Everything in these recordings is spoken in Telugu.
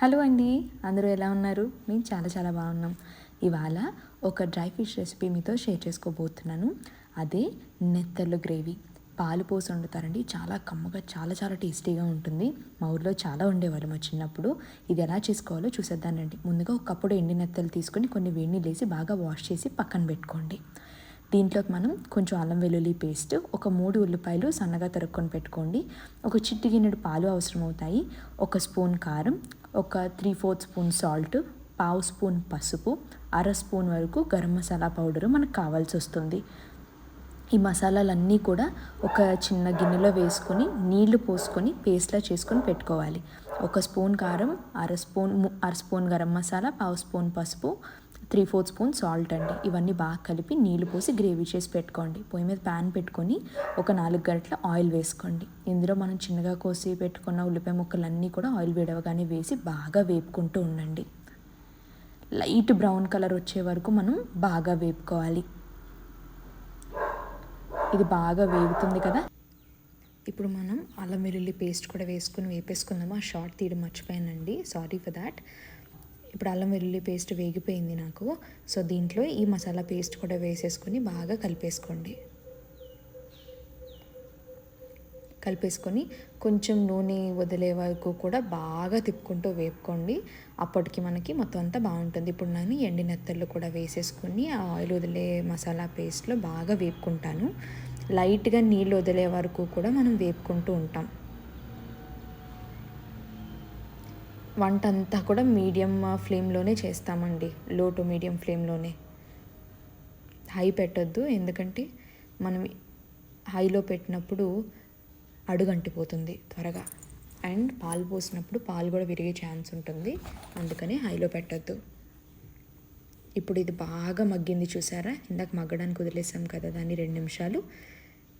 హలో అండి, అందరూ ఎలా ఉన్నారు? మేము చాలా బాగున్నాం. ఇవాళ ఒక డ్రై ఫిష్ రెసిపీ మీతో షేర్ చేసుకోబోతున్నాను. అదే నెత్తళ్ళు గ్రేవీ. పాలు పోసి వండుతారండి. చాలా కమ్మగా చాలా టేస్టీగా ఉంటుంది. మా ఊర్లో చాలా ఉండేవాళ్ళు మా చిన్నప్పుడు. ఇది ఎలా చేసుకోవాలో చూసేద్దానండి. ముందుగా ఒక కప్పుడు ఎండి నెత్తలు తీసుకొని కొన్ని వేడి నీళ్ళు వేసి బాగా వాష్ చేసి పక్కన పెట్టుకోండి. దీంట్లోకి మనం కొంచెం అల్లం వెల్లుల్లి పేస్ట్, ఒక 3 ఉల్లిపాయలు సన్నగా తరుక్కొని పెట్టుకోండి. ఒక చిటికెడు పాలు అవసరం అవుతాయి. ఒక స్పూన్ కారం, ఒక 3/4 స్పూన్ సాల్ట్, పావు స్పూన్ పసుపు, అర స్పూన్ వరకు గరం మసాలా పౌడరు మనకు కావాల్సి వస్తుంది. ఈ మసాలాలన్నీ కూడా ఒక చిన్న గిన్నెలో వేసుకొని నీళ్లు పోసుకొని పేస్ట్లా చేసుకొని పెట్టుకోవాలి. ఒక స్పూన్ కారం, అర స్పూన్ గరం మసాలా, పావు స్పూన్ పసుపు, 3/4 స్పూన్ సాల్ట్ అండి. ఇవన్నీ బాగా కలిపి నీళ్లు పోసి గ్రేవీ చేసి పెట్టుకోండి. పొయ్యి మీద ప్యాన్ పెట్టుకొని ఒక 4 గంటల ఆయిల్ వేసుకోండి. ఇందులో మనం చిన్నగా కోసి పెట్టుకున్న ఉల్లిపాయ ముక్కలన్నీ కూడా ఆయిల్ వేడవగానే వేసి బాగా వేపుకుంటూ ఉండండి. లైట్ బ్రౌన్ కలర్ వచ్చే వరకు మనం బాగా వేపుకోవాలి. ఇది బాగా వేగుతుంది కదా. ఇప్పుడు మనం అల్లం వెల్లుల్లి పేస్ట్ కూడా వేసుకుని వేపేసుకుందాము. ఆ షార్ట్ తీయడం మర్చిపోయానండి, సారీ ఫర్ దాట్. ఇప్పుడు అల్లం వెల్లుల్లి పేస్ట్ వేగిపోయింది నాకు. సో దీంట్లో ఈ మసాలా పేస్ట్ కూడా వేసేసుకొని బాగా కలిపేసుకొని కొంచెం నూనె వదిలే వరకు కూడా బాగా తిప్పుకుంటూ వేపుకోండి. అప్పటికి మనకి మొత్తం అంతా బాగుంటుంది. ఇప్పుడు నేను ఎండి నెత్తళ్ళు కూడా వేసేసుకొని ఆ ఆయిల్ వదిలే మసాలా పేస్ట్లో బాగా వేపుకుంటాను. లైట్గా నీళ్ళు వదిలే వరకు కూడా మనం వేపుకుంటూ ఉంటాం. వంట అంతా కూడా మీడియం ఫ్లేమ్లోనే చేస్తామండి, లో టు మీడియం ఫ్లేమ్లోనే. హై పెట్టొద్దు, ఎందుకంటే మనం హైలో పెట్టినప్పుడు అడుగంటిపోతుంది త్వరగా. అండ్ పాలు పోసినప్పుడు పాలు కూడా విరిగే ఛాన్స్ ఉంటుంది, అందుకని హైలో పెట్టొద్దు. ఇప్పుడు ఇది బాగా మగ్గింది, చూసారా? ఇందాక మగ్గడానికి వదిలేసాం కదా దాన్ని 2 నిమిషాలు.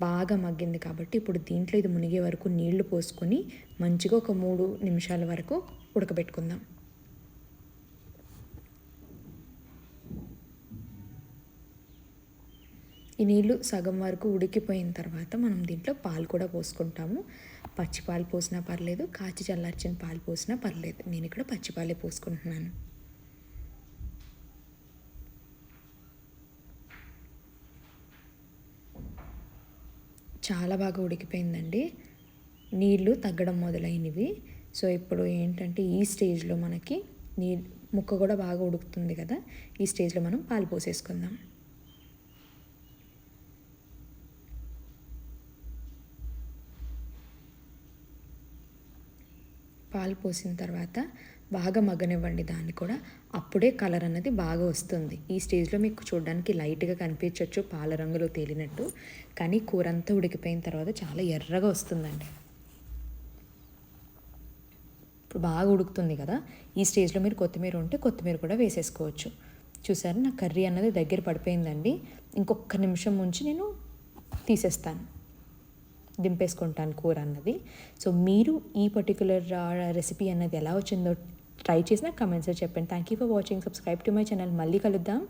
బాగా మగ్గింది కాబట్టి ఇప్పుడు దీంట్లో ఇది మునిగే వరకు నీళ్లు పోసుకొని మంచిగా ఒక 3 నిమిషాల వరకు ఉడకబెట్టుకుందాం. ఈ నీళ్ళు సగం వరకు ఉడికిపోయిన తర్వాత మనం దీంట్లో పాలు కూడా పోసుకుంటాము. పచ్చి పాలు పోసినా పర్లేదు, కాచి చల్లార్చిన పాలు పోసినా పర్లేదు. నేను ఇక్కడ పచ్చి పాలే పోసుకుంటున్నాను. చాలా బాగా ఉడికిపోయిందండి, నీళ్ళు తగ్గడం మొదలైనవి. సో ఇప్పుడు ఏంటంటే ఈ స్టేజ్లో మనకి ముక్క కూడా బాగా ఉడుకుతుంది కదా. ఈ స్టేజ్లో మనం పాలు పోసేసుకుందాం. పాలు పోసిన తర్వాత బాగా మగ్గనివ్వండి దాన్ని కూడా. అప్పుడే కలర్ అన్నది బాగా వస్తుంది. ఈ స్టేజ్లో మీకు చూడడానికి లైట్గా కనిపించవచ్చు పాల రంగులో తేలినట్టు, కానీ కూర అంతా ఉడికిపోయిన తర్వాత చాలా ఎర్రగా వస్తుందండి. ఇప్పుడు బాగా ఉడుకుతుంది కదా. ఈ స్టేజ్లో మీరు కొత్తిమీర ఉంటే కొత్తిమీర కూడా వేసేసుకోవచ్చు. చూసారా, నా కర్రీ అన్నది దగ్గర పడిపోయిందండి. ఇంకొక నిమిషం ఉంచి నేను తీసేస్తాను, దింపేసుకుంటాను కూర అన్నది. సో మీరు ఈ పర్టికులర్ రెసిపీ అన్నది ఎలా వచ్చిందో ట్రై చేసినా కమెంట్స్లో చెప్పండి. Thank you for watching. Subscribe to my channel. మళ్ళీ కలుద్దాం.